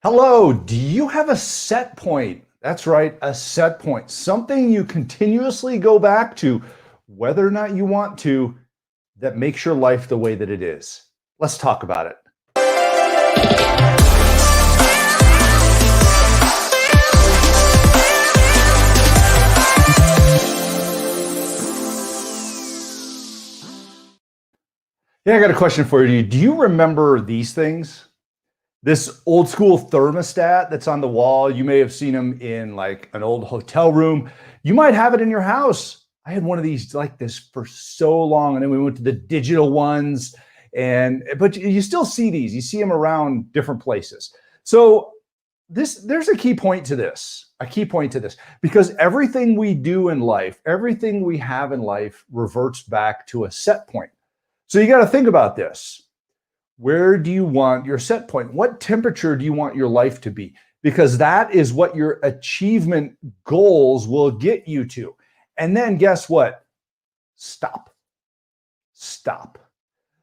Hello, do you have a set point? That's right, a set point. Something you continuously go back to, whether or not you want to, that makes your life the way that it is. Let's talk about it. Yeah, I got a question for you. Do you remember these things? This old school thermostat that's on the wall. You may have seen them in like an old hotel room. You might have it in your house. I had one of these like this for so long, and then we went to the digital ones. But you still see these. You see them around different places. So there's a key point to this. A key point to this, because everything we do in life, everything we have in life reverts back to a set point. So you got to think about this. Where do you want your set point? What temperature do you want your life to be? Because that is what your achievement goals will get you to. And then guess what? Stop. Stop.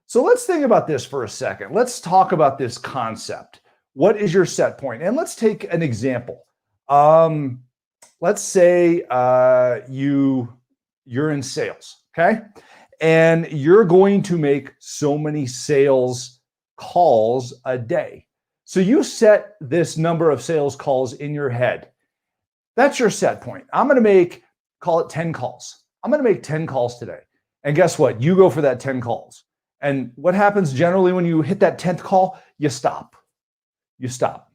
So let's think about this for a second. Let's talk about this concept. What is your set point? And let's take an example. Let's say you're in sales, okay? And you're going to make so many sales calls a day. So you set this number of sales calls in your head. That's your set point. I'm going to call it 10 calls. I'm going to make 10 calls today. And guess what? You go for that 10 calls. And what happens generally when you hit that 10th call? You stop. You stop.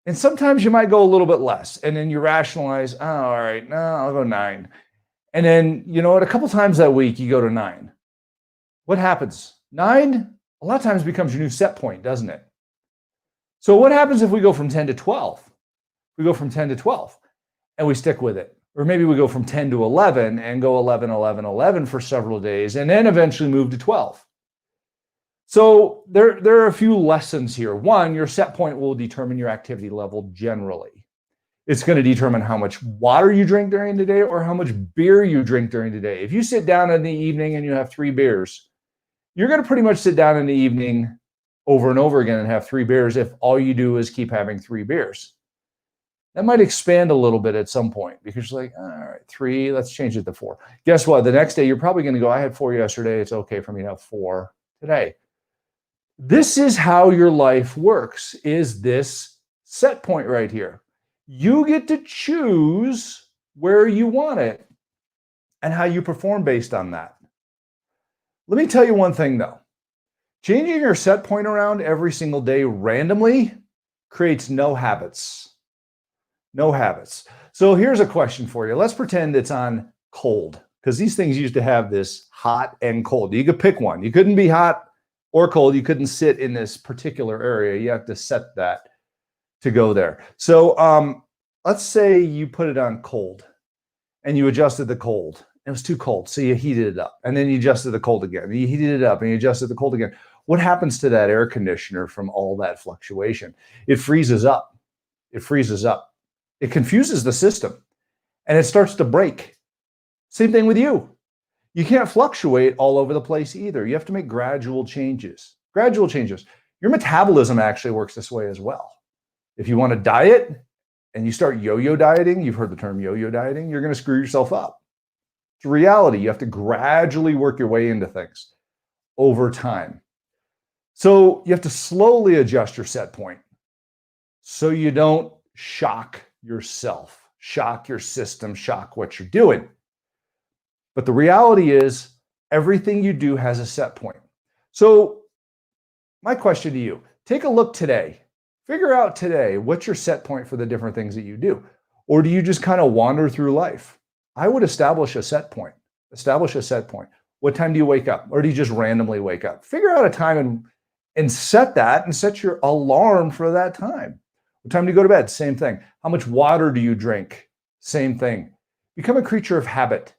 And sometimes you might go a little bit less. And then you rationalize, oh, all right, no, I'll go 9. And then, you know what? A couple times that week, you go to 9. What happens? 9, a lot of times becomes your new set point, doesn't it? So what happens if we go from 10 to 12? We go from 10 to 12 and we stick with it. Or maybe we go from 10 to 11 and go 11, 11, 11 for several days and then eventually move to 12. So there are a few lessons here. One, your set point will determine your activity level generally. It's going to determine how much water you drink during the day or how much beer you drink during the day. If you sit down in the evening and you have 3 beers, you're going to pretty much sit down in the evening over and over again and have 3 beers if all you do is keep having 3 beers. That might expand a little bit at some point because you're like, all right, 3, let's change it to 4. Guess what? The next day, you're probably going to go, I had 4 yesterday. It's okay for me to have 4 today. This is how your life works, is this set point right here. You get to choose where you want it and how you perform based on that. Let me tell you one thing though. Changing your set point around every single day randomly creates no habits. No habits. So here's a question for you. Let's pretend it's on cold, because these things used to have this hot and cold. You could pick one. You couldn't be hot or cold. You couldn't sit in this particular area. You have to set that to go there. So let's say you put it on cold and you adjusted the cold. It was too cold, so you heated it up. And then you adjusted the cold again. You heated it up and you adjusted the cold again. What happens to that air conditioner from all that fluctuation? It freezes up. It freezes up. It confuses the system and it starts to break. Same thing with you. You can't fluctuate all over the place either. You have to make gradual changes. Gradual changes. Your metabolism actually works this way as well. If you want to diet and you start yo-yo dieting, you've heard the term yo-yo dieting, you're going to screw yourself up. It's a reality. You have to gradually work your way into things over time. So you have to slowly adjust your set point so you don't shock yourself, shock your system, shock what you're doing. But the reality is everything you do has a set point. So my question to you, take a look today. Figure out today what's your set point for the different things that you do. Or do you just kind of wander through life? I would establish a set point. Establish a set point. What time do you wake up? Or do you just randomly wake up? Figure out a time and set that and set your alarm for that time. What time do you go to bed? Same thing. How much water do you drink? Same thing. Become a creature of habit.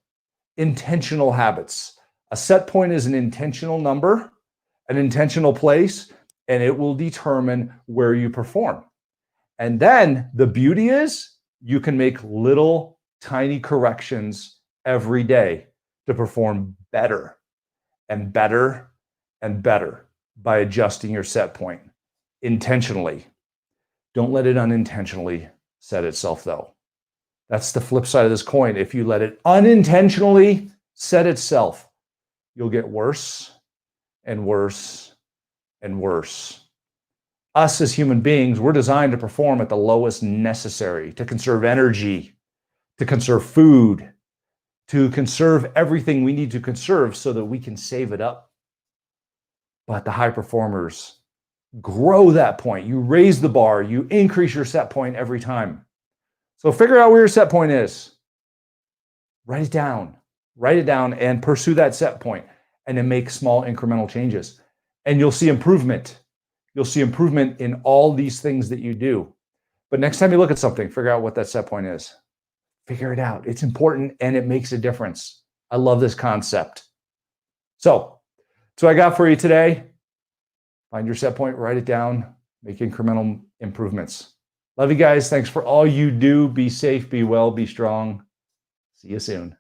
Intentional habits. A set point is an intentional number, an intentional place, and it will determine where you perform. And then the beauty is you can make little tiny corrections every day to perform better and better and better by adjusting your set point intentionally. Don't let it unintentionally set itself, though. That's the flip side of this coin. If you let it unintentionally set itself, you'll get worse and worse and worse. Us as human beings, we're designed to perform at the lowest necessary, to conserve energy, to conserve food, to conserve everything we need to conserve so that we can save it up. But the high performers grow that point. You raise the bar, you increase your set point every time. So figure out where your set point is. Write it down and pursue that set point, and then make small incremental changes. And you'll see improvement. You'll see improvement in all these things that you do. But next time you look at something, figure out what that set point is. Figure it out. It's important and it makes a difference. I love this concept. So that's what I got for you today. Find your set point, write it down, make incremental improvements. Love you guys. Thanks for all you do. Be safe, be well, be strong. See you soon.